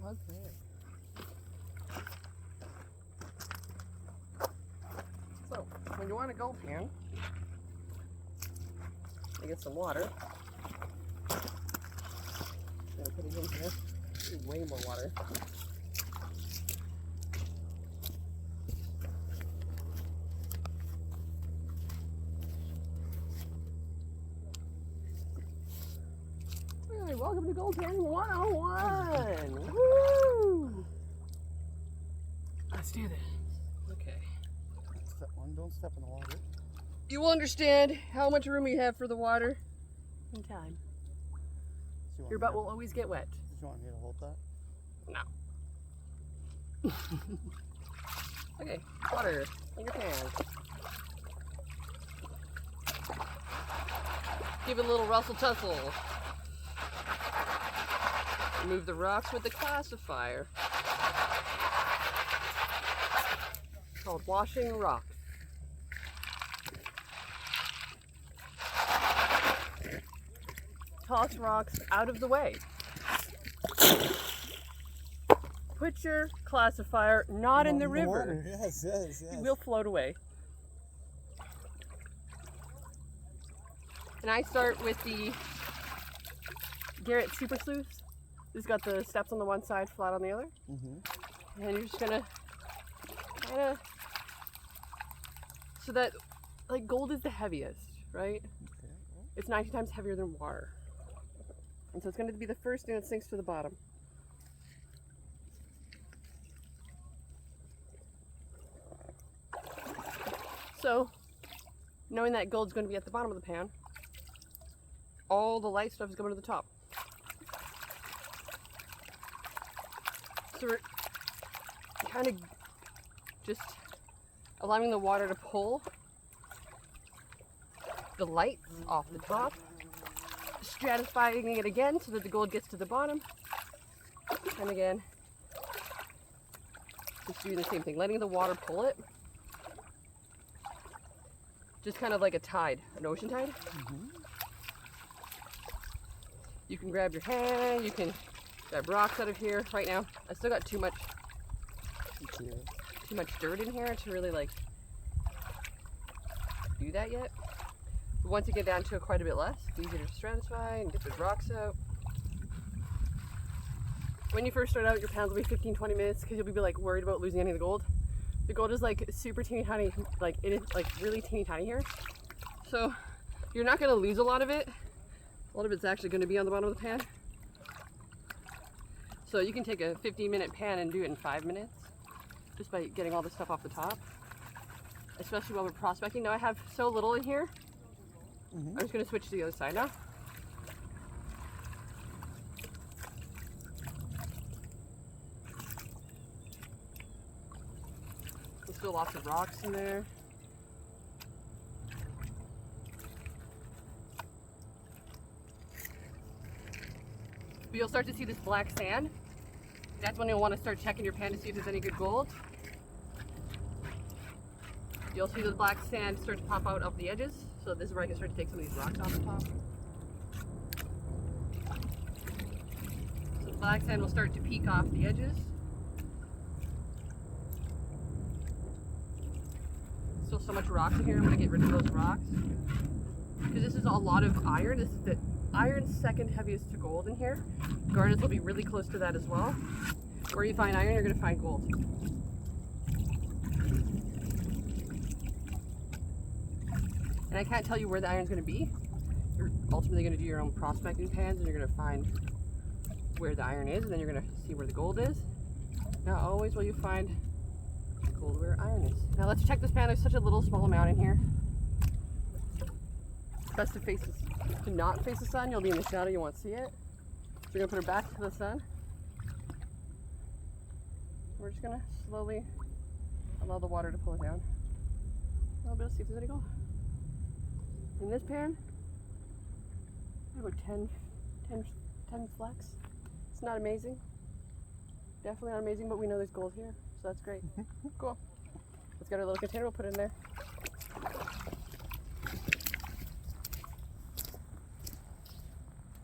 Okay. So, when you want a gold pan, you get some water. I'm gonna put it in here. Need way more water. Hey, welcome to Gold Pan 101! Woo! Let's do this. Okay. Step one, don't step in the water. You will understand how much room we have for the water in time. Your butt will always get wet. Did you want me to hold that? No. Okay, water in your pan. Give it a little rustle tussle. Remove the rocks with the classifier. Called washing rocks. Toss rocks out of the way. Put your classifier not in the river. Water. Yes, yes, yes. It will float away. And I start with the Garrett Super Sleuths. This has got the steps on the one side, flat on the other. Mm-hmm. And you're just gonna kind of, so that, like, gold is the heaviest, right? Okay. It's 90 times heavier than water. And so it's going to be the first thing that sinks to the bottom. So, knowing that gold's going to be at the bottom of the pan, all the light stuff is going to the top. So we're kind of just allowing the water to pull the lights off the top, stratifying it again so that the gold gets to the bottom, and again, just doing the same thing, letting the water pull it, just kind of like a tide, an ocean tide. Mm-hmm. You can grab your hand, you can grab rocks out of here. Right now, I still got too much dirt in here to really like do that yet. But once you get down to quite a bit less, it's easier to stratify and get those rocks out. When you first start out, your pounds will be 15-20 minutes because you'll be like worried about losing any of the gold. The gold is like super teeny tiny, like it is like really teeny tiny here. So you're not gonna lose a lot of it. A lot of it's actually gonna be on the bottom of the pan. So you can take a 15-minute pan and do it in 5 minutes just by getting all the stuff off the top, especially while we're prospecting. Now I have so little in here. Mm-hmm. I'm just going to switch to the other side now. There's still lots of rocks in there. But you'll start to see this black sand. That's when you'll want to start checking your pan to see if there's any good gold. You'll see the black sand start to pop out of the edges. So this is where I can start to take some of these rocks off the top. So the black sand will start to peek off the edges. Still so much rocks in here, I'm going to get rid of those rocks. Because this is a lot of iron. This is the iron's second heaviest to gold in here. Garnets will be really close to that as well. Where you find iron, you're going to find gold. And I can't tell you where the iron's going to be. You're ultimately going to do your own prospecting pans and you're going to find where the iron is, and then you're going to see where the gold is. Not always will you find gold where iron is. Now let's check this pan. There's such a little small amount in here. It's best to not face the sun. You'll be in the shadow, you won't see it. So you're going to put her back to the sun. We're just going to slowly allow the water to pull it down. A little bit, see if there's any gold. In this pan, about 10 flecks. It's not amazing. Definitely not amazing, but we know there's gold here, so that's great. Cool. Let's get our little container, we'll put it in there.